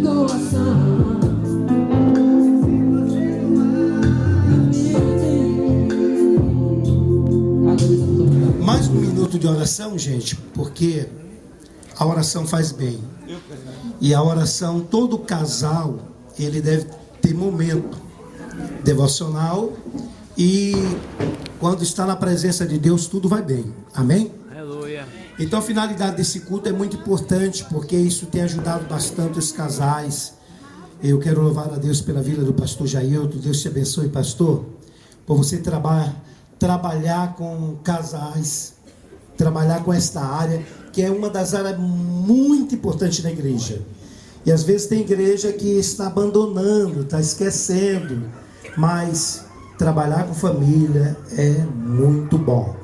perdoação. Mais um minuto de oração, gente, porque a oração faz bem. E a oração, todo casal, ele deve ter momento devocional, e quando está na presença de Deus, tudo vai bem. Amém? Aleluia. Então a finalidade desse culto é muito importante, porque isso tem ajudado bastante os casais. Eu quero louvar a Deus pela vida do pastor Jailton. Deus te abençoe, pastor, por você trabalhar com casais, trabalhar com esta área, que é uma das áreas muito importantes na igreja. E às vezes tem igreja que está abandonando, está esquecendo, mas trabalhar com família é muito bom,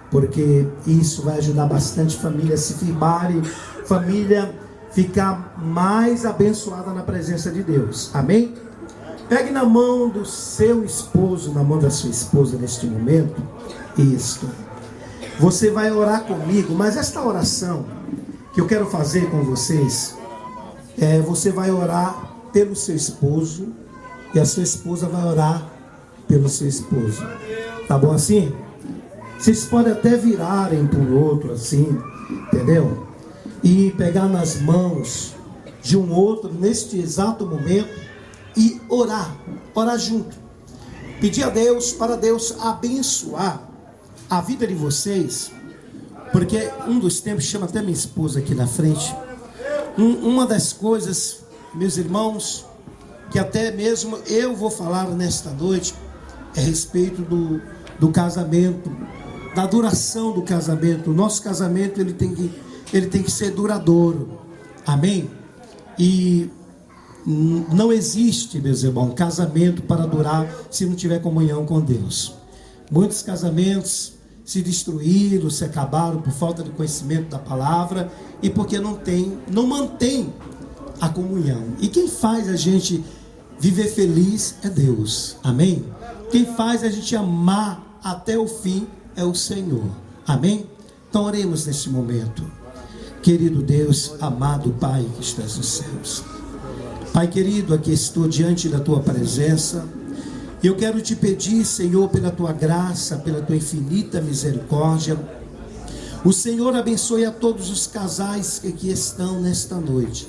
porque isso vai ajudar bastante família a se firmarem, família ficar mais abençoada na presença de Deus. Amém? Pegue na mão do seu esposo, na mão da sua esposa neste momento. Isso. Você vai orar comigo, mas esta oração que eu quero fazer com vocês, você vai orar pelo seu esposo e a sua esposa vai orar pelo seu esposo. Tá bom assim? Vocês podem até virarem para o outro assim, entendeu? E pegar nas mãos de um outro neste exato momento e orar junto. Pedir a Deus, para Deus abençoar a vida de vocês, porque um dos tempos, chama até minha esposa aqui na frente, uma das coisas, meus irmãos, que até mesmo eu vou falar nesta noite, é a respeito do casamento, da duração do casamento. O nosso casamento ele tem que ser duradouro. Amém? E não existe, meus irmãos, casamento para durar se não tiver comunhão com Deus. Muitos casamentos se destruíram, se acabaram por falta de conhecimento da palavra e porque não mantém a comunhão. E quem faz a gente viver feliz é Deus. Amém? Quem faz a gente amar até o fim é o Senhor. Amém? Então oremos neste momento. Querido Deus, amado Pai que estás nos céus, Pai querido, aqui estou diante da tua presença. Eu quero te pedir, Senhor, pela tua graça, pela tua infinita misericórdia, o Senhor abençoe a todos os casais que aqui estão nesta noite.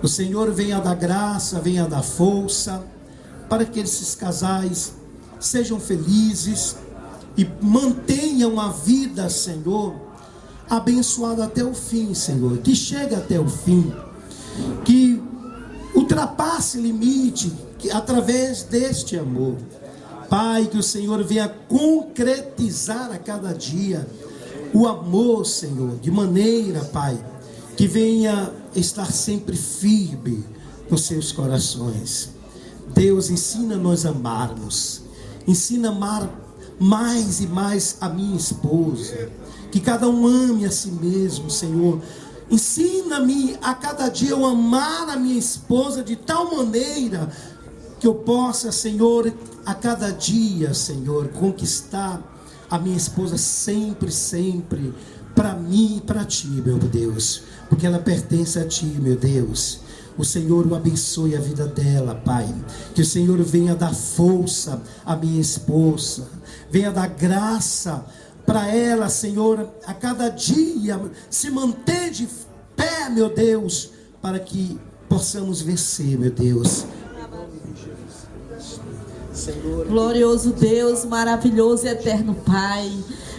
O Senhor venha dar graça, venha dar força, para que esses casais sejam felizes e mantenham a vida, Senhor, abençoada até o fim, Senhor, que chegue até o fim, que ultrapasse limite, que através deste amor, Pai, que o Senhor venha concretizar a cada dia o amor, Senhor, de maneira, Pai, que venha estar sempre firme nos seus corações. Deus, ensina-nos a amarmos, ensina a amar mais e mais a minha esposa, que cada um ame a si mesmo, Senhor. Ensina-me a cada dia eu amar a minha esposa de tal maneira que eu possa, Senhor, a cada dia, Senhor, conquistar a minha esposa sempre, sempre, para mim e para Ti, meu Deus, porque ela pertence a Ti, meu Deus. O Senhor o abençoe a vida dela, Pai. Que o Senhor venha dar força à minha esposa, venha dar graça para ela, Senhor, a cada dia se manter de pé, meu Deus, para que possamos vencer, meu Deus. Senhor. Glorioso Deus, maravilhoso e eterno Pai,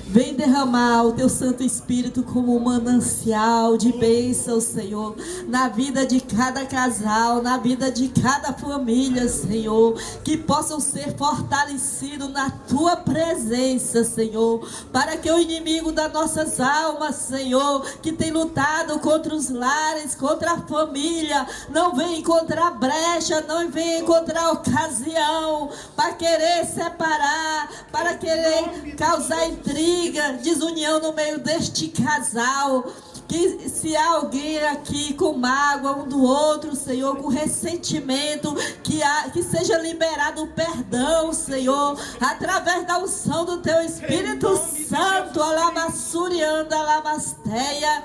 vem derramar o Teu Santo Espírito como um manancial de bênção, Senhor, na vida de cada casal, na vida de cada família, Senhor, que possam ser fortalecidos na Tua presença, Senhor, para que o inimigo das nossas almas, Senhor, que tem lutado contra os lares, contra a família, não venha encontrar brecha, não venha encontrar ocasião para querer separar, para querer causar intriga, desunião no meio deste casal. Que se há alguém aqui com mágoa um do outro, Senhor, com ressentimento, que seja liberado o perdão, Senhor, através da unção do Teu Espírito Santo. Alamassurianda, alamasteia.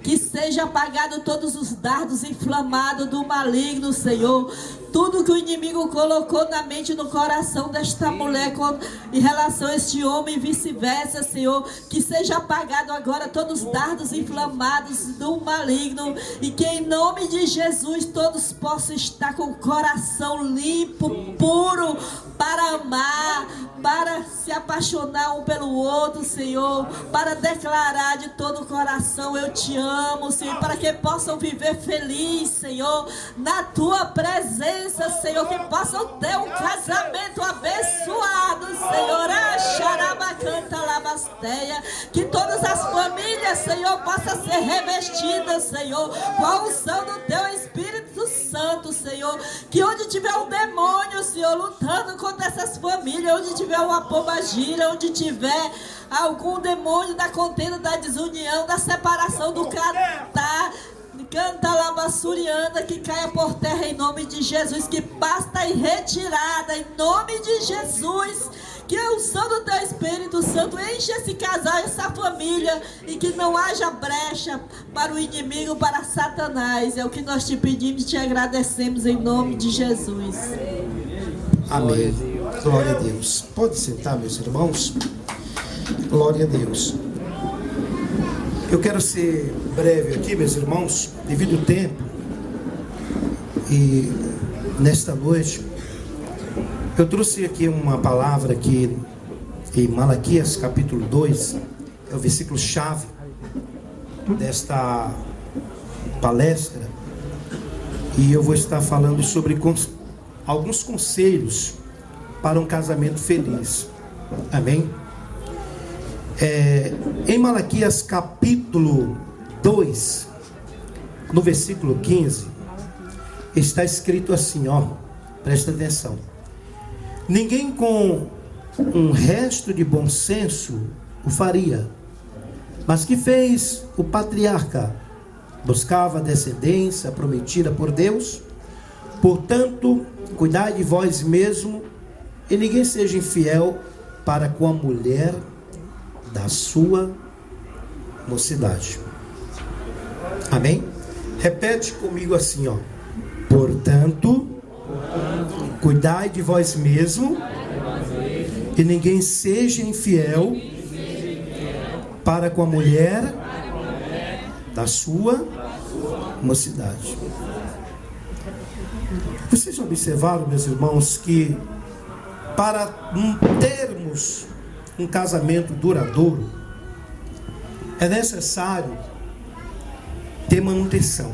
Que seja apagado todos os dardos inflamados do maligno, Senhor. Tudo que o inimigo colocou na mente e no coração desta mulher em relação a este homem e vice-versa, Senhor. Que seja apagado agora todos os dardos inflamados do maligno. E que em nome de Jesus todos possam estar com o coração limpo, puro, para amar, para se apaixonar um pelo outro, Senhor. Para declarar de todo o coração: eu te amo, Senhor. Para que possam viver feliz, Senhor, na tua presença, Senhor, que possam ter um casamento abençoado, Senhor. Que todas as famílias, Senhor, possam ser revestidas, Senhor, com a unção do teu Espírito Santo, Senhor. Que onde tiver um demônio, Senhor, lutando contra essas famílias, onde tiver uma pombagira, onde tiver algum demônio da contenda, da desunião, da separação, do catar, canta lavassurianda, que caia por terra em nome de Jesus, que basta em retirada em nome de Jesus. Que a unção do teu Espírito Santo enche esse casal, essa família, e que não haja brecha para o inimigo, para Satanás. É o que nós te pedimos e te agradecemos em nome de Jesus. Amém. Glória a Deus. Pode sentar, meus irmãos. Glória a Deus. Eu quero ser breve aqui, meus irmãos, devido ao tempo. E nesta noite eu trouxe aqui uma palavra que em Malaquias capítulo 2, é o versículo chave desta palestra, e eu vou estar falando sobre alguns conselhos para um casamento feliz. Amém? Em Malaquias capítulo 2, no versículo 15, está escrito assim, ó, presta atenção: ninguém com um resto de bom senso o faria, mas que fez o patriarca, buscava a descendência prometida por Deus. Portanto, cuidai de vós mesmo, e ninguém seja infiel para com a mulher da sua mocidade. Amém? Repete comigo assim, ó: portanto, cuidai de vós mesmo, e ninguém seja infiel para com a mulher da sua mocidade. Vocês observaram, meus irmãos, que para termos um casamento duradouro é necessário ter manutenção.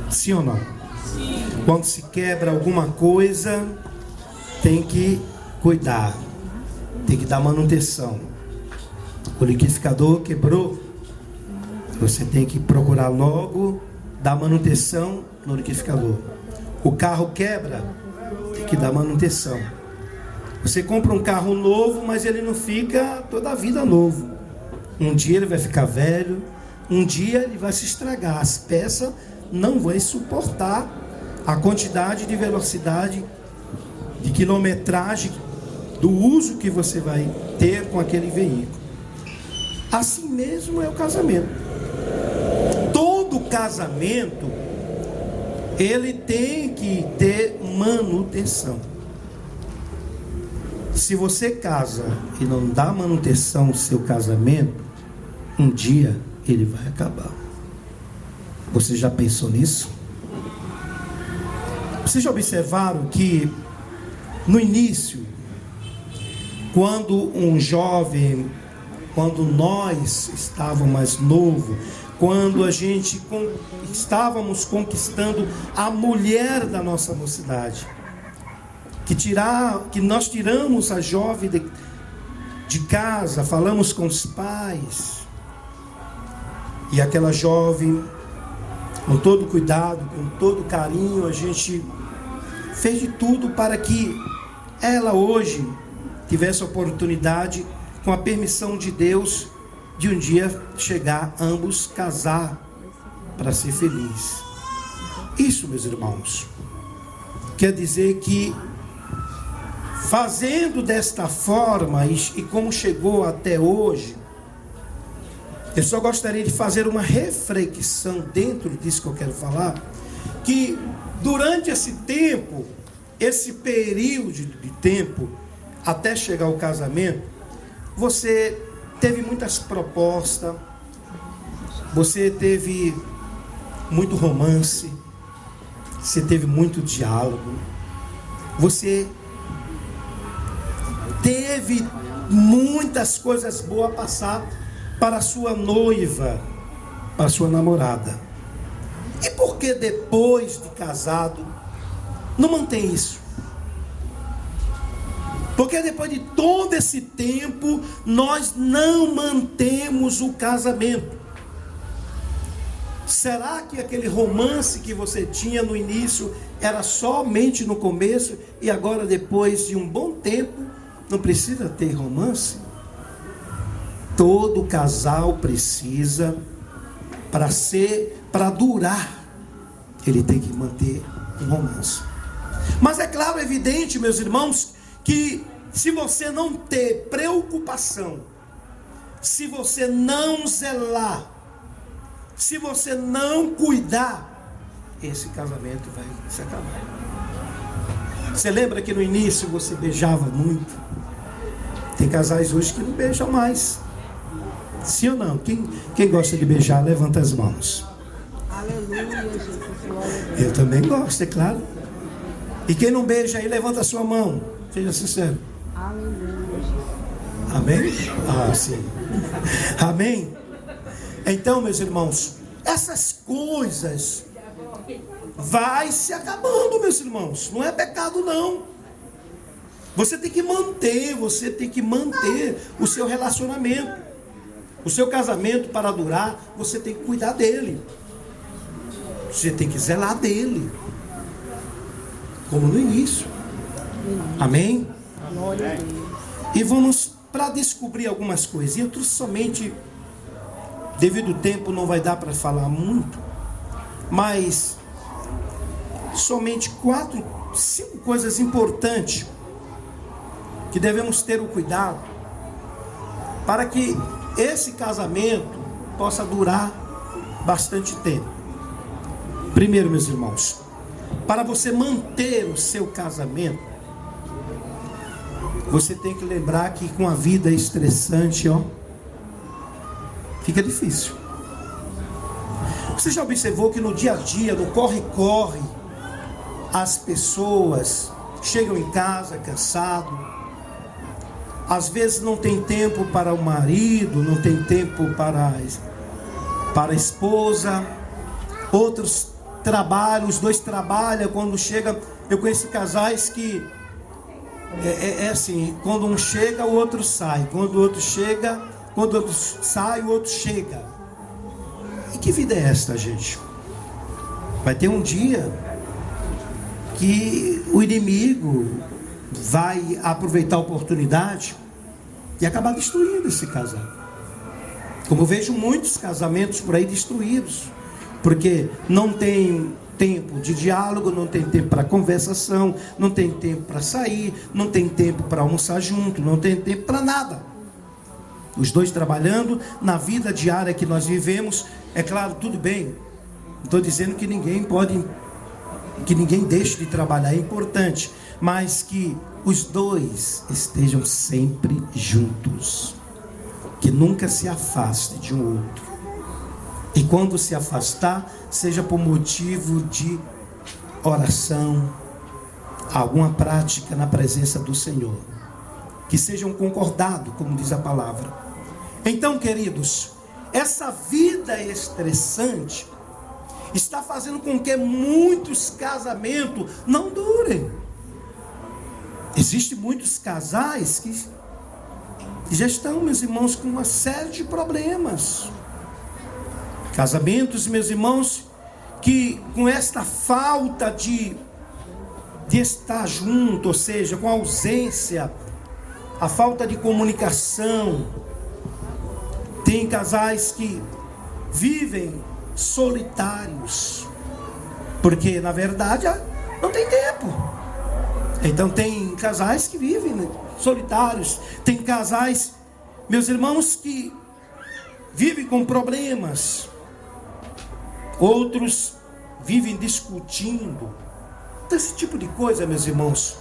Sim ou não? Sim. Quando se quebra alguma coisa, tem que cuidar, tem que dar manutenção. O liquidificador quebrou, você tem que procurar logo dar manutenção no liquidificador. O carro quebra, tem que dar manutenção. Você compra um carro novo, mas ele não fica toda a vida novo. Um dia ele vai ficar velho, um dia ele vai se estragar. As peças não vão suportar a quantidade de velocidade, de quilometragem, do uso que você vai ter com aquele veículo. Assim mesmo é o casamento. Todo casamento, ele tem que ter manutenção. Se você casa e não dá manutenção ao seu casamento, um dia ele vai acabar. Você já pensou nisso? Vocês já observaram que no início, quando um jovem, quando nós estávamos mais novos, quando a gente estávamos conquistando a mulher da nossa mocidade, que nós tiramos a jovem de casa, falamos com os pais, e aquela jovem, com todo cuidado, com todo carinho, a gente fez de tudo para que ela hoje tivesse a oportunidade, com a permissão de Deus, de um dia chegar ambos casar para ser feliz. Isso, meus irmãos, quer dizer que fazendo desta forma, e como chegou até hoje, Eu só gostaria de fazer uma reflexão dentro disso que eu quero falar, que durante esse tempo, esse período de tempo, até chegar ao casamento, você teve muitas propostas, você teve muito romance, você teve muito diálogo, você teve muitas coisas boas a passar para a sua noiva, para a sua namorada. E por que depois de casado não mantém isso? Porque depois de todo esse tempo nós não mantemos o casamento. Será que aquele romance que você tinha no início era somente no começo e agora depois de um bom tempo não precisa ter romance? Todo casal precisa, para durar, ele tem que manter um romance. Mas é claro, é evidente, meus irmãos, que se você não ter preocupação, se você não zelar, se você não cuidar, esse casamento vai se acabar. Você lembra que no início você beijava muito? Tem casais hoje que não beijam mais. Sim ou não? Quem gosta de beijar, levanta as mãos. Aleluia, Jesus. Eu também gosto, é claro. E quem não beija aí, levanta a sua mão. Seja sincero. Aleluia, Jesus. Amém? Ah, sim. Amém? Então, meus irmãos, essas coisas vai se acabando, meus irmãos. Não é pecado, não. Você tem que manter o seu relacionamento. O seu casamento, para durar, você tem que cuidar dele. Você tem que zelar dele. Como no início. Amém? Glória a Deus. E vamos para descobrir algumas coisas. E eu trouxe somente, devido ao tempo não vai dar para falar muito, mas somente 4, 5 coisas importantes que devemos ter o cuidado para que esse casamento possa durar bastante tempo. Primeiro, meus irmãos, para você manter o seu casamento, você tem que lembrar que com a vida estressante, fica difícil. Você já observou que no dia a dia, no corre-corre, as pessoas chegam em casa cansado, às vezes não tem tempo para o marido, não tem tempo para a esposa, outros trabalham, os dois trabalham, quando chega, eu conheço casais que é assim, quando um chega, o outro sai, quando o outro sai, o outro chega. E que vida é esta, gente? Vai ter um dia que o inimigo vai aproveitar a oportunidade e acabar destruindo esse casal. Como eu vejo muitos casamentos por aí destruídos, porque não tem tempo de diálogo, não tem tempo para conversação, não tem tempo para sair, não tem tempo para almoçar junto, não tem tempo para nada. Os dois trabalhando na vida diária que nós vivemos. É claro, tudo bem, não estou dizendo que ninguém deixe de trabalhar, é importante, mas que os dois estejam sempre juntos, que nunca se afaste de um outro, e quando se afastar, seja por motivo de oração, alguma prática na presença do Senhor, que sejam concordados, como diz a palavra. Então, queridos, essa vida estressante está fazendo com que muitos casamentos não durem. Existem muitos casais que já estão, meus irmãos, com uma série de problemas. Casamentos, meus irmãos, que com esta falta de estar junto, ou seja, com a ausência, a falta de comunicação. Tem casais que vivem solitários, porque na verdade não tem tempo. Então tem casais que vivem solitários, tem casais, meus irmãos, que vivem com problemas, outros vivem discutindo. Então, esse tipo de coisa, meus irmãos,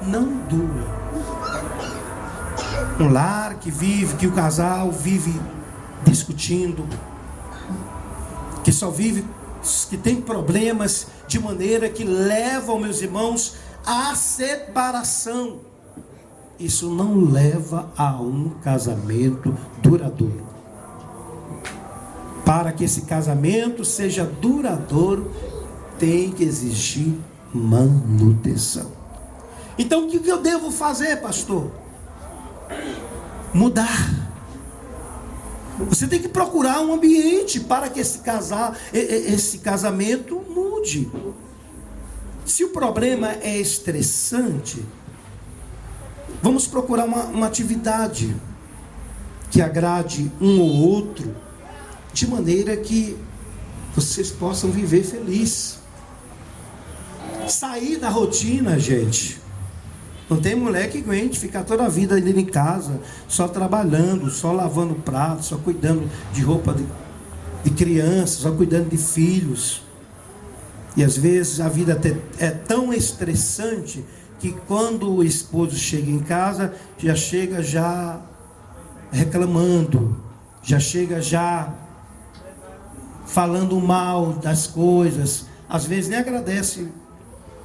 não dura. Um lar que o casal vive discutindo, que tem problemas de maneira que levam, meus irmãos, à separação. Isso não leva a um casamento duradouro. Para que esse casamento seja duradouro, tem que exigir manutenção. Então, o que eu devo fazer, pastor? Mudar. Você tem que procurar um ambiente para que esse casamento mude. Se o problema é estressante, vamos procurar uma atividade que agrade um ou outro, de maneira que vocês possam viver feliz. Sair da rotina, gente. Não tem mulher que aguente ficar toda a vida dentro de casa, só trabalhando, só lavando prato, só cuidando de roupa de crianças, só cuidando de filhos. E às vezes a vida é tão estressante que quando o esposo chega em casa, já chega reclamando, já chega falando mal das coisas. Às vezes nem agradece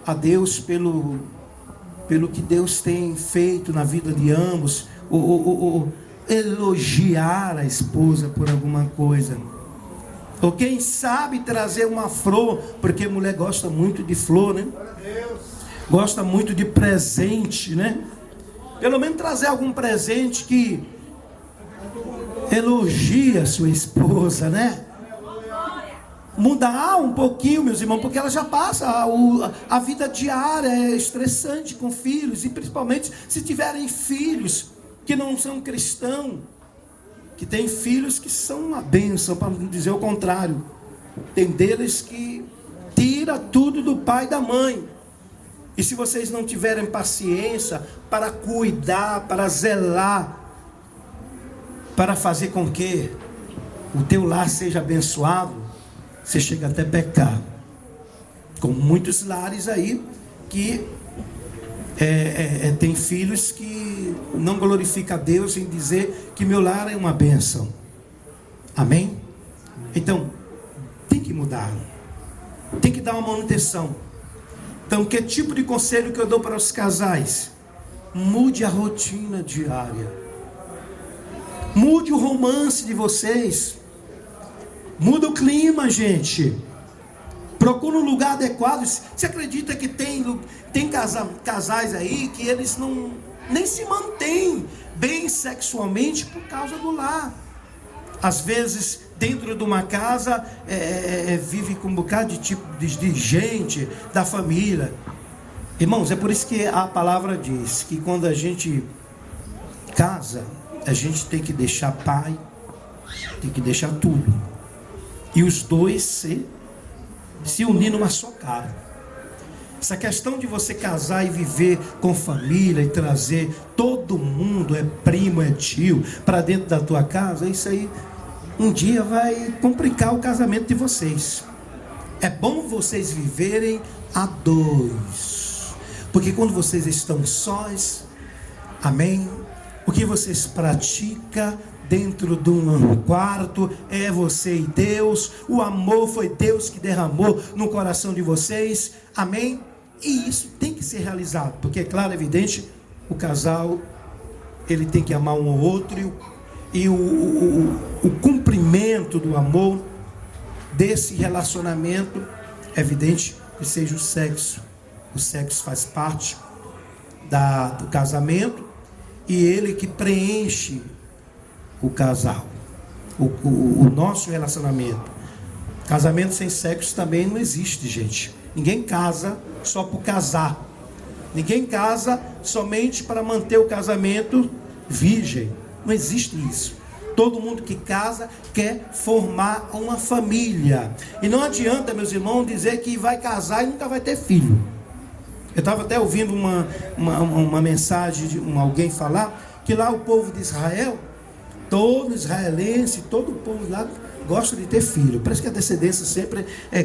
a Deus pelo que Deus tem feito na vida de ambos, ou elogiar a esposa por alguma coisa, ou quem sabe trazer uma flor, porque a mulher gosta muito de flor, né? Gosta muito de presente, né? Pelo menos trazer algum presente que elogie a sua esposa, né? Mudar um pouquinho, meus irmãos, porque ela já passa a vida diária, é estressante com filhos, e principalmente se tiverem filhos que não são cristãos, que têm filhos que são uma bênção, para não dizer o contrário. Tem deles que tira tudo do pai e da mãe. E se vocês não tiverem paciência para cuidar, para zelar, para fazer com que o teu lar seja abençoado, você chega até pecar. Com muitos lares aí que tem filhos que não glorificam a Deus em dizer que meu lar é uma bênção. Amém? Então, tem que mudar. Tem que dar uma manutenção. Então, que tipo de conselho que eu dou para os casais? Mude a rotina diária. Mude o romance de vocês. Muda o clima, gente. Procura um lugar adequado. Você acredita que tem casais aí que eles nem se mantêm bem sexualmente por causa do lar? Às vezes, dentro de uma casa, vive com um bocado de gente da família. Irmãos, é por isso que a palavra diz que quando a gente casa, a gente tem que deixar pai, tem que deixar tudo. E os dois se unir numa só cara. Essa questão de você casar e viver com família e trazer todo mundo, é primo, é tio, para dentro da tua casa, isso aí um dia vai complicar o casamento de vocês. É bom vocês viverem a dois, porque quando vocês estão sós, amém, o que vocês praticam dentro de um quarto é você e Deus. O amor foi Deus que derramou no coração de vocês, amém? E isso tem que ser realizado, porque é claro, evidente, o casal ele tem que amar um ao outro, e o cumprimento do amor desse relacionamento é evidente que seja o sexo. O sexo faz parte do casamento, e ele que preenche o casal, o nosso relacionamento. Casamento sem sexo também não existe, gente. Ninguém casa só por casar. Ninguém casa somente para manter o casamento virgem. Não existe isso. Todo mundo que casa quer formar uma família. E não adianta, meus irmãos, dizer que vai casar e nunca vai ter filho. Eu estava até ouvindo uma mensagem de alguém falar que lá o povo de Israel, Todo israelense, todo o povo lá gosta de ter filho. Parece que a descendência sempre é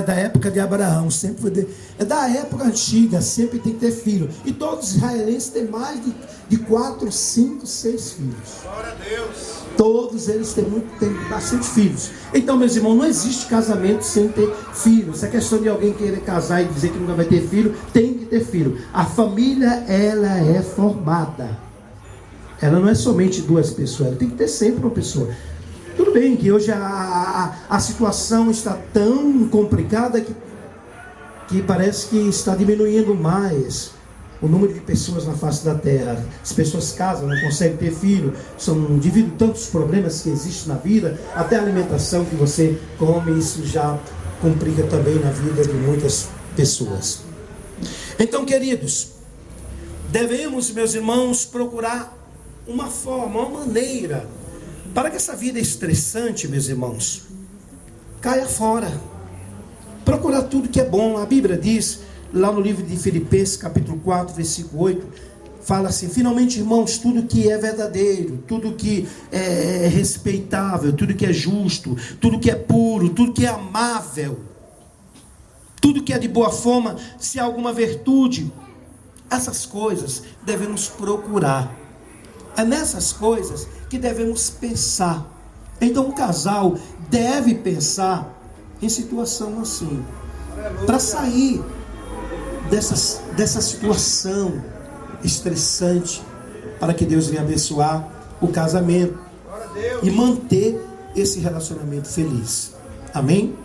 da época de Abraão, é da época antiga, sempre tem que ter filho. E todos os israelenses têm mais de 4, 5, 6 filhos. Glória a Deus. Todos eles têm bastante filhos. Então, meus irmãos, não existe casamento sem ter filhos. Se é questão de alguém querer casar e dizer que nunca vai ter filho, tem que ter filho. A família, ela é formada. Ela não é somente 2 pessoas, ela tem que ter sempre uma pessoa. Tudo bem que hoje a situação está tão complicada que parece que está diminuindo mais o número de pessoas na face da terra. As pessoas casam, não conseguem ter filho, devido a tantos problemas que existem na vida, até a alimentação que você come, isso já complica também na vida de muitas pessoas. Então, queridos, devemos, meus irmãos, procurar uma forma, uma maneira, para que essa vida estressante, meus irmãos, caia fora. Procurar tudo que é bom. A Bíblia diz, lá no livro de Filipenses, capítulo 4, versículo 8, fala assim: finalmente, irmãos, tudo que é verdadeiro, tudo que é respeitável, tudo que é justo, tudo que é puro, tudo que é amável, tudo que é de boa fama, se há alguma virtude, essas coisas devemos procurar. É nessas coisas que devemos pensar. Então o casal deve pensar em situação assim, para sair dessa situação estressante, para que Deus venha abençoar o casamento e manter esse relacionamento feliz. Amém?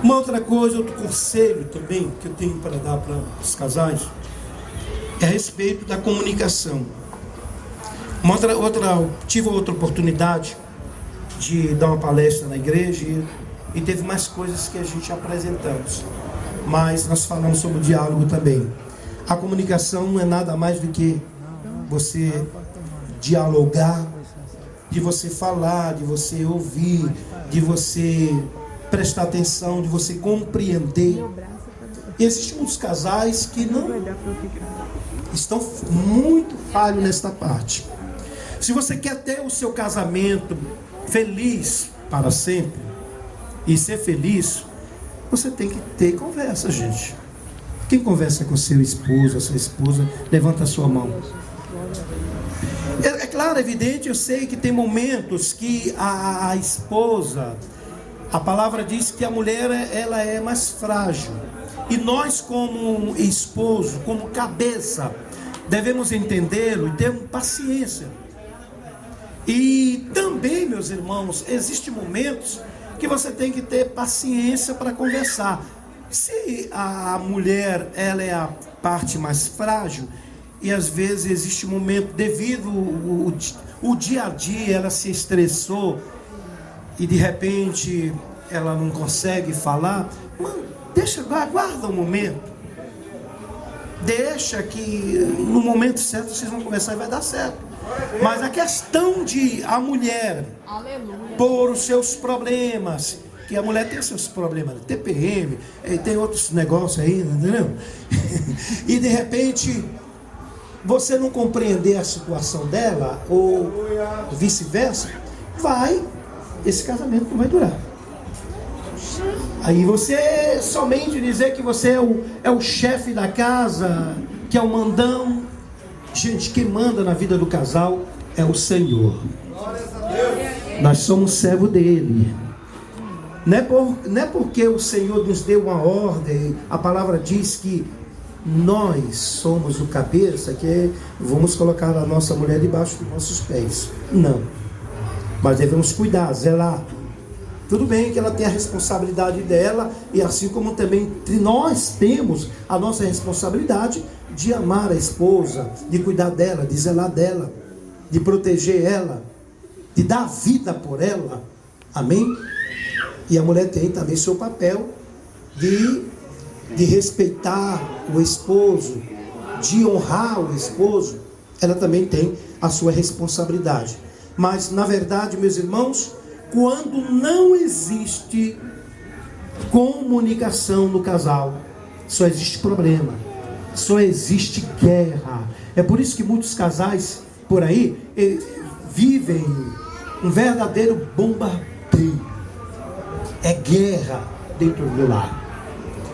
Uma outra coisa, outro conselho também que eu tenho para dar para os casais é a respeito da comunicação. Tive outra oportunidade de dar uma palestra na igreja e teve mais coisas que a gente apresentamos, mas nós falamos sobre o diálogo também. A comunicação não é nada mais do que você dialogar, de você falar, de você ouvir, de você prestar atenção, de você compreender. E existem muitos casais que não estão muito falhos nesta parte. Se você quer ter o seu casamento feliz para sempre e ser feliz, você tem que ter conversa, gente. Quem conversa com seu esposo, a sua esposa, levanta a sua mão. É claro, é evidente, eu sei que tem momentos que a esposa, a palavra diz que a mulher ela é mais frágil. E nós, como esposo, como cabeça, devemos entendê-lo e ter paciência. E também, meus irmãos, existem momentos que você tem que ter paciência para conversar. Se a mulher ela é a parte mais frágil, e às vezes existe um momento, devido o dia a dia, ela se estressou e de repente ela não consegue falar, aguarda um momento. Deixa que no momento certo vocês vão conversar e vai dar certo. Mas a questão de a mulher por os seus problemas, que a mulher tem seus problemas, TPM, tem outros negócios aí, entendeu? E de repente você não compreender a situação dela, ou vice-versa, esse casamento não vai durar. Aí você somente dizer que você é o chefe da casa, que é o mandão. Gente, quem manda na vida do casal é o Senhor. Nós somos servo dele. Não é porque o Senhor nos deu uma ordem, a palavra diz que nós somos o cabeça, que vamos colocar a nossa mulher debaixo dos nossos pés. Não. Mas devemos cuidar, zelar. Tudo bem que ela tem a responsabilidade dela, e assim como também nós temos a nossa responsabilidade de amar a esposa, de cuidar dela, de zelar dela, de proteger ela, de dar vida por ela. Amém? E a mulher tem também seu papel de respeitar o esposo, de honrar o esposo. Ela também tem a sua responsabilidade. Mas na verdade, meus irmãos, quando não existe comunicação no casal, só existe problema, só existe guerra. É por isso que muitos casais por aí vivem um verdadeiro bombardeio. É guerra dentro do lar.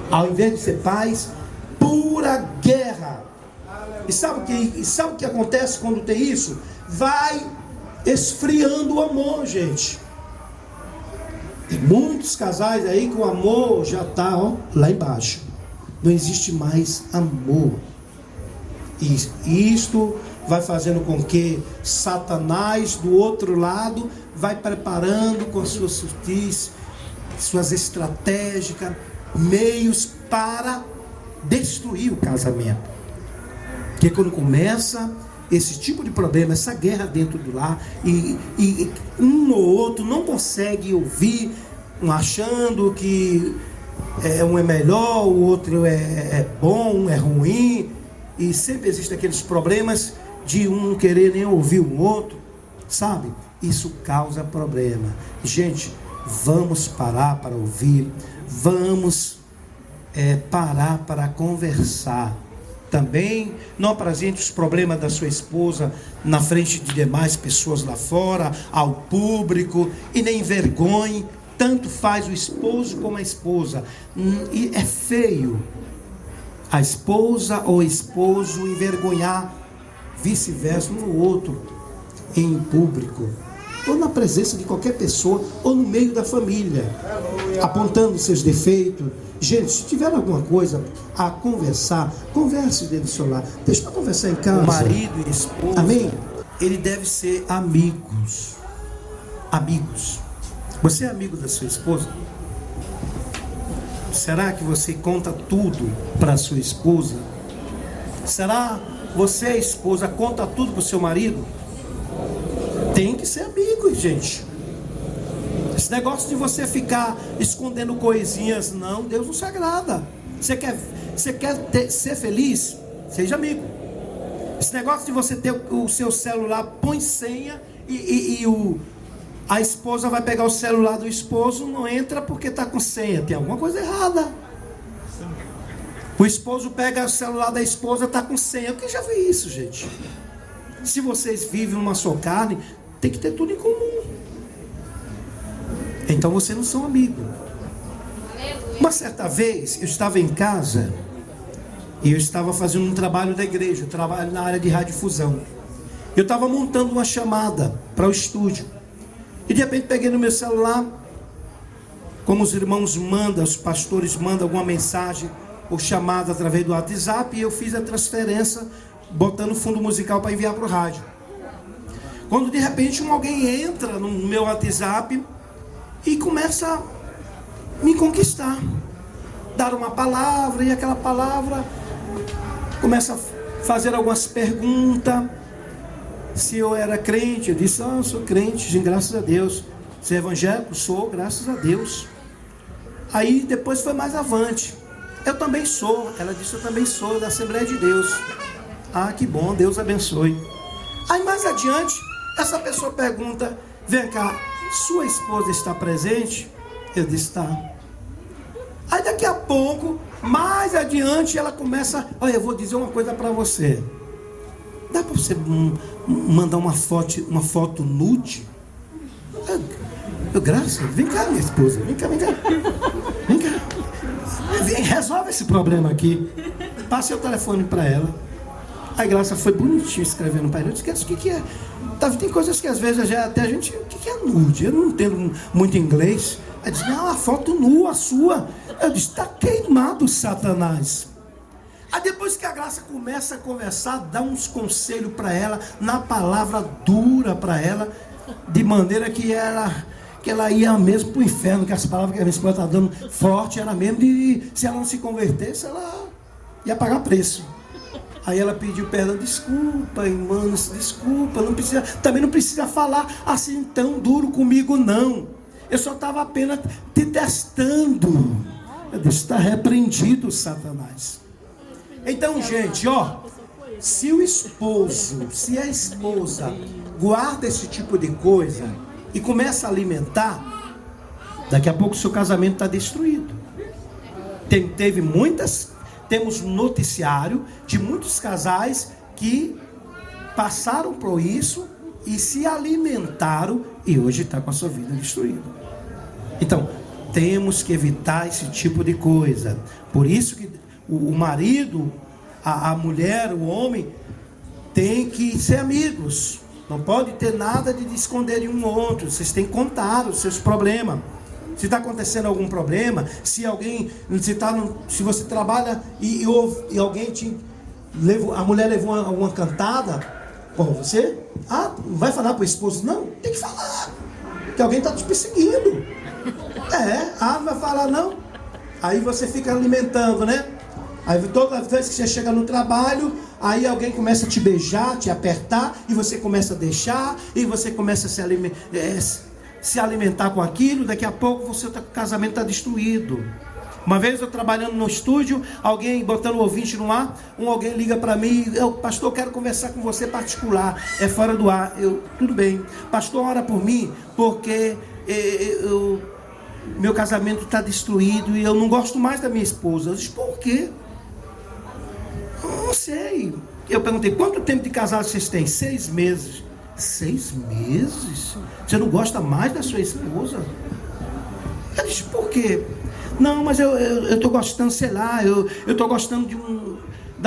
Ao invés de ser paz, pura guerra. E sabe o que acontece quando tem isso? Vai esfriando o amor, gente. Tem muitos casais aí que o amor já está lá embaixo. Não existe mais amor. E isto vai fazendo com que Satanás do outro lado vai preparando com as suas sutis, suas estratégicas, meios para destruir o casamento. Porque quando começa esse tipo de problema, essa guerra dentro do lar, e um ou outro não consegue ouvir, achando que um é melhor, o outro é bom, um é ruim, e sempre existem aqueles problemas de um não querer nem ouvir o outro, sabe? Isso causa problema. Gente, vamos parar para ouvir, vamos parar para conversar. Também não apresente os problemas da sua esposa na frente de demais pessoas lá fora, ao público, e nem envergonhe. Tanto faz o esposo como a esposa. E é feio a esposa ou o esposo envergonhar vice-versa um no outro, em público, ou na presença de qualquer pessoa, ou no meio da família, apontando seus defeitos. Gente, se tiver alguma coisa a conversar, converse dentro do seu lar. Deixa para conversar em casa. O marido e a esposa, amém? Ele deve ser amigos. Amigos. Você é amigo da sua esposa? Será que você conta tudo para a sua esposa? Será você, a esposa, conta tudo para o seu marido? Tem que ser amigo, gente. Esse negócio de você ficar escondendo coisinhas, não, Deus não se agrada. Você quer ser feliz? Seja amigo. Esse negócio de você ter o seu celular, põe senha a esposa vai pegar o celular do esposo, não entra porque está com senha. Tem alguma coisa errada. O esposo pega o celular da esposa, está com senha. Eu que já vi isso, gente. Se vocês vivem numa só carne, tem que ter tudo em comum. Então vocês não são amigos. Uma certa vez, eu estava em casa e eu estava fazendo um trabalho da igreja, eu trabalho na área de radiodifusão. Eu estava montando uma chamada para o estúdio. E de repente peguei no meu celular, como os irmãos mandam, os pastores mandam alguma mensagem ou chamada através do WhatsApp, e eu fiz a transferência, botando fundo musical para enviar para o rádio. Quando de repente alguém entra no meu WhatsApp e começa a me conquistar, dar uma palavra, e aquela palavra começa a fazer algumas perguntas. Se eu era crente, eu disse, eu sou crente, graças a Deus. Se é evangélico, sou, graças a Deus. Aí depois foi mais avante. Eu também sou. Ela disse, eu também sou da Assembleia de Deus. Ah, que bom, Deus abençoe. Aí mais adiante, essa pessoa pergunta, vem cá, sua esposa está presente? Eu disse, está. Aí daqui a pouco, mais adiante, ela começa, olha, eu vou dizer uma coisa para você. Dá para você mandar uma foto nude? Graças, vem cá, minha esposa, vem cá. Resolve esse problema aqui. Passei o telefone para ela. A Graça foi bonitinho escrevendo para ele. Eu disse, o que é? Tem coisas que às vezes até a gente, o que é nude? Eu não entendo muito inglês. Ela disse, não, a foto nua sua. Eu disse, está queimado, Satanás. Aí depois que a Graça começa a conversar, dá uns conselhos para ela, na palavra dura para ela, de maneira que ela ia mesmo para o inferno, que as palavras que a minha esposa está dando forte, era mesmo de, se ela não se convertesse, ela ia pagar preço. Aí ela pediu perdão, desculpa, irmãos, desculpa, também não precisa falar assim tão duro comigo, não. Eu só estava apenas te testando. Eu disse, está repreendido, Satanás. Então, gente, se a esposa guarda esse tipo de coisa e começa a alimentar, daqui a pouco o seu casamento está destruído. Temos noticiário de muitos casais que passaram por isso e se alimentaram e hoje está com a sua vida destruída. Então, temos que evitar esse tipo de coisa. Por isso que o marido, a mulher, o homem, tem que ser amigos. Não pode ter nada de esconder de um ou outro. Vocês têm que contar os seus problemas. Se está acontecendo algum problema, se você trabalha e alguém a mulher levou uma cantada, bom, você não vai falar para o esposo, não, tem que falar, que alguém está te perseguindo. Não vai falar não. Aí você fica alimentando, né? Aí toda vez que você chega no trabalho, aí alguém começa a te beijar, te apertar, e você começa a deixar, e você começa a se alimentar com aquilo. Daqui a pouco o casamento está destruído. Uma vez eu trabalhando no estúdio, alguém botando o ouvinte no ar, alguém liga para mim, pastor, eu quero conversar com você particular, é fora do ar. Tudo bem, pastor, ora por mim, porque meu casamento está destruído e eu não gosto mais da minha esposa. Eu disse, por quê? Não sei. Eu perguntei, quanto tempo de casado vocês têm? 6 meses. 6 meses? Você não gosta mais da sua esposa? Eu disse, por quê? Não, mas eu estou gostando, sei lá, eu estou gostando de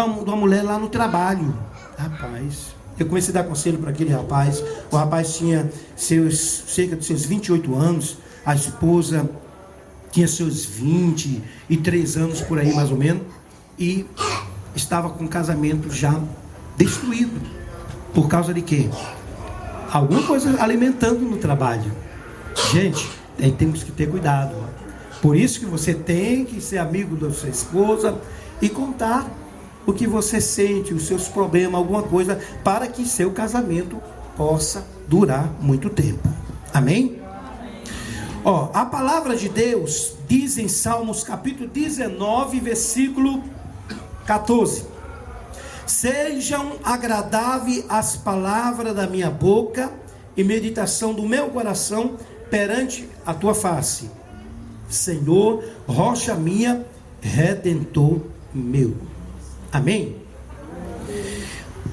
uma mulher lá no trabalho. Rapaz, eu comecei a dar conselho para aquele rapaz. O rapaz tinha cerca de seus 28 anos, a esposa tinha seus 23 anos por aí mais ou menos, e estava com o casamento já destruído. Por causa de quê? Alguma coisa alimentando no trabalho. Gente, aí temos que ter cuidado. Por isso que você tem que ser amigo da sua esposa e contar o que você sente, os seus problemas, alguma coisa, para que seu casamento possa durar muito tempo. Amém? A palavra de Deus diz em Salmos capítulo 19, versículo 14: sejam agradáveis as palavras da minha boca e meditação do meu coração perante a tua face, Senhor, rocha minha, redentor meu. Amém?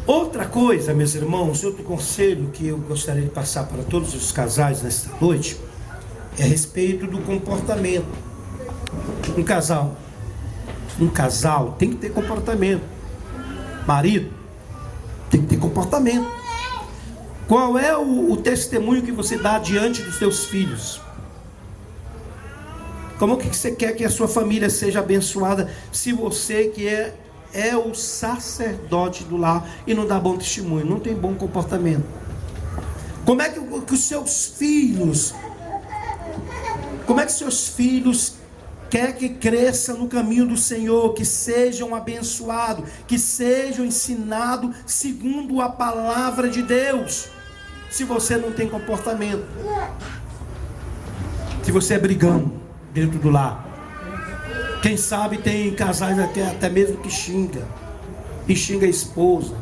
Outra coisa, meus irmãos, outro conselho que eu gostaria de passar para todos os casais nesta noite é a respeito do comportamento. Um casal tem que ter comportamento. Marido tem que ter comportamento. Qual é o testemunho que você dá diante dos seus filhos? Como que você quer que a sua família seja abençoada se você que é o sacerdote do lar e não dá bom testemunho, não tem bom comportamento? Como é que os seus filhos quer que cresça no caminho do Senhor, que sejam abençoados, que sejam ensinados segundo a palavra de Deus, se você não tem comportamento? Se você é brigão dentro do lar, quem sabe tem casais até mesmo que xinga a esposa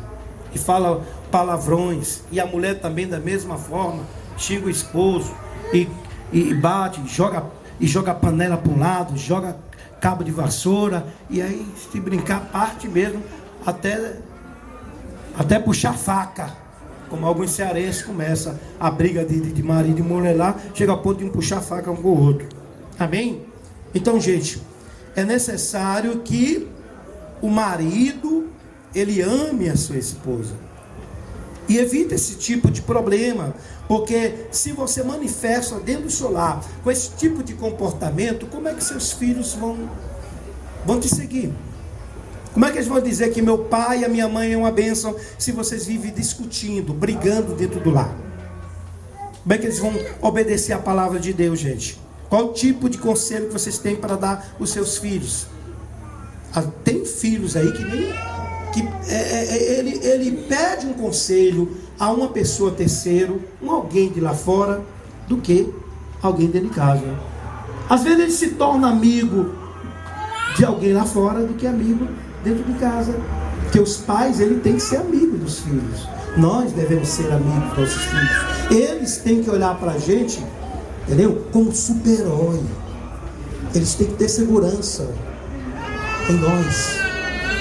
e fala palavrões, e a mulher também da mesma forma xinga o esposo e bate, joga panela para um lado, joga cabo de vassoura, e aí, se brincar, parte mesmo até puxar faca, como alguns cearenses começam a briga de marido e mulher lá, chega ao ponto de puxar faca um com o outro. Amém? Então, gente, é necessário que o marido ele ame a sua esposa e evite esse tipo de problema, porque se você manifesta dentro do seu lar com esse tipo de comportamento, como é que seus filhos vão te seguir? Como é que eles vão dizer que meu pai e a minha mãe é uma bênção se vocês vivem discutindo, brigando dentro do lar? Como é que eles vão obedecer a palavra de Deus, gente? Qual tipo de conselho que vocês têm para dar aos seus filhos? Tem filhos aí ele pede um conselho a uma pessoa terceiro, alguém de lá fora, do que alguém dentro de casa. Às vezes ele se torna amigo de alguém lá fora do que amigo dentro de casa. Porque os pais, ele tem que ser amigo dos filhos. Nós devemos ser amigos dos nossos filhos. Eles têm que olhar para a gente, entendeu? Como super-herói. Eles têm que ter segurança em nós.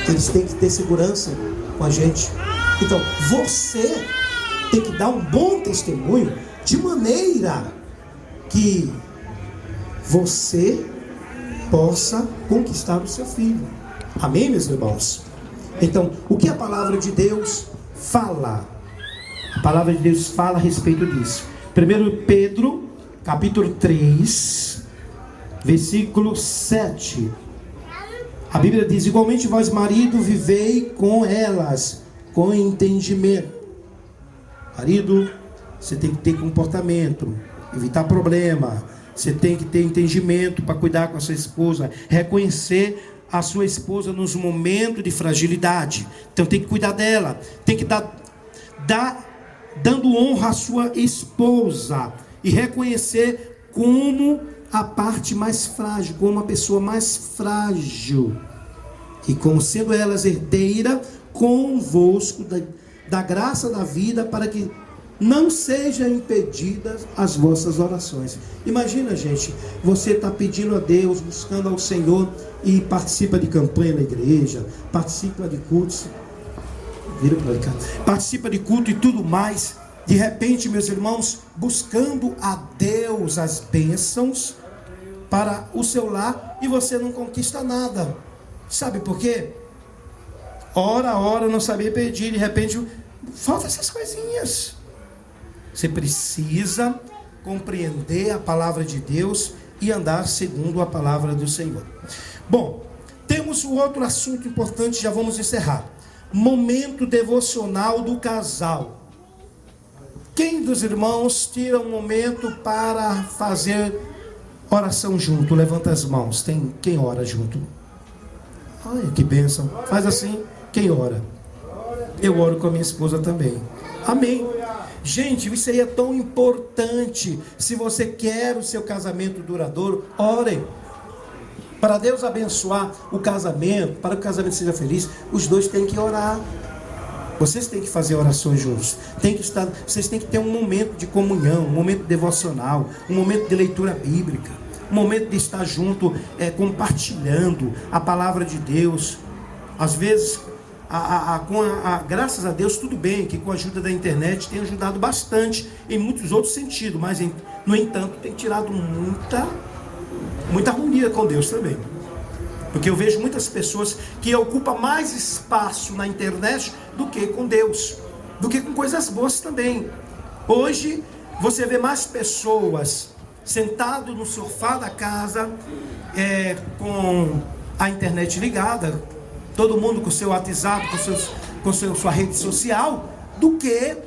Eles têm que ter segurança com a gente. Então, você tem que dar um bom testemunho de maneira que você possa conquistar o seu filho. Amém, meus irmãos? Então, o que a palavra de Deus fala? A palavra de Deus fala a respeito disso. 1 Pedro, capítulo 3, versículo 7. A Bíblia diz: igualmente vós, marido, vivei com elas, com entendimento. Marido, você tem que ter comportamento, evitar problema. Você tem que ter entendimento para cuidar com a sua esposa, reconhecer a sua esposa nos momentos de fragilidade. Então tem que cuidar dela, tem que dando honra à sua esposa e reconhecer como a parte mais frágil, como uma pessoa mais frágil, e como sendo elas herdeira convosco da graça da vida, para que não sejam impedidas as vossas orações. Imagina, gente, você está pedindo a Deus, buscando ao Senhor, e participa de campanha na igreja, participa de cultos, vira para cá, participa de culto e tudo mais. De repente, meus irmãos, buscando a Deus as bênçãos para o seu lar, e você não conquista nada. Sabe por quê? Ora, não sabia pedir, de repente falta essas coisinhas. Você precisa compreender a palavra de Deus e andar segundo a palavra do Senhor. Bom, temos um outro assunto importante, já vamos encerrar. Momento devocional do casal. Quem dos irmãos tira um momento para fazer oração junto? Levanta as mãos. Tem quem ora junto? Ai, que bênção. Faz assim. Quem ora? Eu oro com a minha esposa também. Amém. Gente, isso aí é tão importante. Se você quer o seu casamento duradouro, ore. Para Deus abençoar o casamento, para que o casamento seja feliz, os dois têm que orar. Vocês têm que fazer orações juntos. Vocês têm que ter um momento de comunhão, um momento devocional, um momento de leitura bíblica, um momento de estar junto, compartilhando a palavra de Deus. Às vezes, graças a Deus, tudo bem que com a ajuda da internet tem ajudado bastante em muitos outros sentidos, mas no entanto tem tirado muita harmonia com Deus também. Porque eu vejo muitas pessoas que ocupam mais espaço na internet do que com Deus, do que com coisas boas também. Hoje você vê mais pessoas sentadas no sofá da casa, com a internet ligada, todo mundo com seu WhatsApp, com sua rede social, do que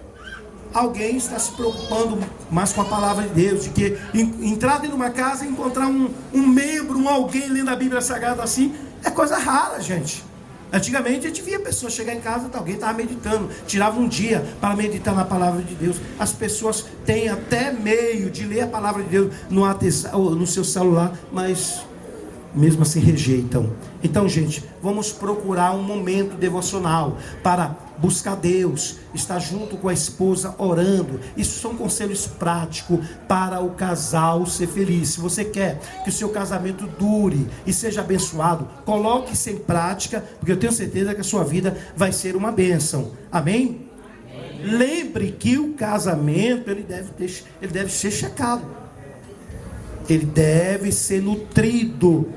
alguém está se preocupando mais com a palavra de Deus, de que entrar dentro de uma casa e encontrar um membro, alguém lendo a Bíblia Sagrada assim, é coisa rara, gente. Antigamente a gente via pessoas chegar em casa, alguém estava meditando, tirava um dia para meditar na palavra de Deus. As pessoas têm até meio de ler a palavra de Deus no seu celular, mas mesmo assim rejeitam. Então, gente, vamos procurar um momento devocional para buscar Deus, estar junto com a esposa orando. Isso são conselhos práticos para o casal ser feliz. Se você quer que o seu casamento dure e seja abençoado, coloque-se em prática, porque eu tenho certeza que a sua vida vai ser uma bênção. Amém? Lembre que o casamento ele deve ser checado, ele deve ser nutrido,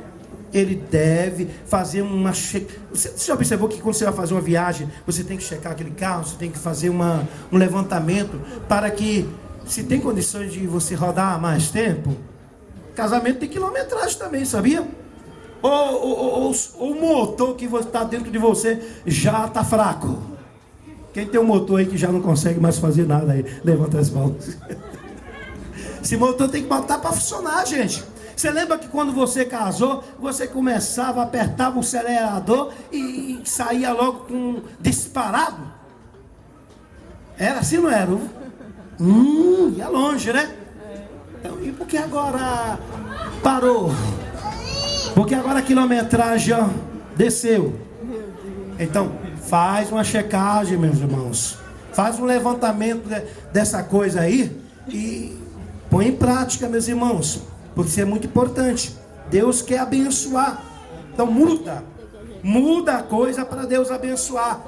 ele deve fazer uma Você já observou que quando você vai fazer uma viagem, você tem que checar aquele carro, você tem que fazer um levantamento para que, se tem condições de você rodar mais tempo. Casamento tem quilometragem também, sabia? Ou o motor que está dentro de você já está fraco. Quem tem um motor aí que já não consegue mais fazer nada aí, levanta as mãos. Esse motor tem que botar para funcionar, gente. Você lembra que quando você casou, você começava, apertava o acelerador e saía logo com disparado? Era assim, não era? Ia longe, né? Então, e por que agora parou? Porque agora a quilometragem desceu. Então, faz uma checagem, meus irmãos. Faz um levantamento dessa coisa aí e põe em prática, meus irmãos. Porque isso é muito importante. Deus quer abençoar. Então muda a coisa para Deus abençoar.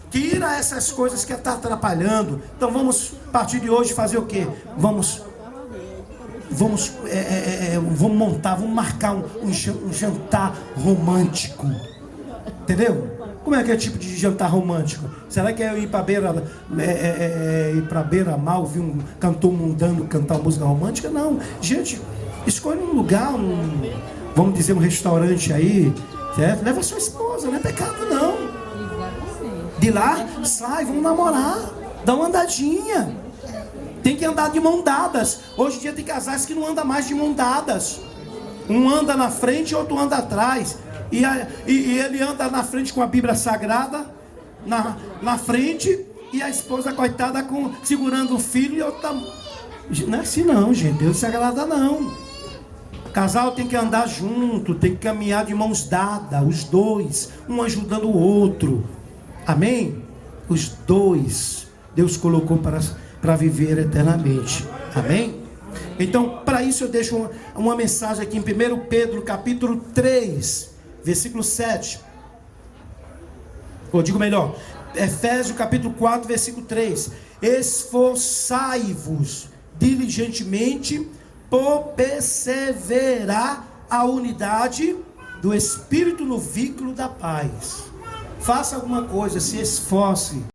Tira essas coisas que estão atrapalhando. Então vamos, a partir de hoje, fazer o quê? Vamos montar, vamos marcar um jantar romântico. Entendeu? Como é que é o tipo de jantar romântico? Será que é ir para beira-mar, ouvir um cantor mundano cantar uma música romântica? Não. Gente, escolhe um lugar, vamos dizer, um restaurante aí, certo? Leva a sua esposa, não é pecado não. De lá, sai, vamos namorar, dá uma andadinha. Tem que andar de mão dadas. Hoje em dia tem casais que não andam mais de mão dadas. Um anda na frente e outro anda atrás. E ele anda na frente com a Bíblia Sagrada na frente, e a esposa, coitada, segurando o filho, e outra. Não é assim não, gente. Deus se agrada não. O casal tem que andar junto, tem que caminhar de mãos dadas, os dois, um ajudando o outro. Amém? Os dois Deus colocou para viver eternamente. Amém? Então, para isso eu deixo uma mensagem aqui em 1 Pedro capítulo 3, versículo 7. Ou digo melhor, Efésios capítulo 4, versículo 3. Esforçai-vos diligentemente por perseverar a unidade do Espírito no vínculo da paz. Faça alguma coisa, se esforce.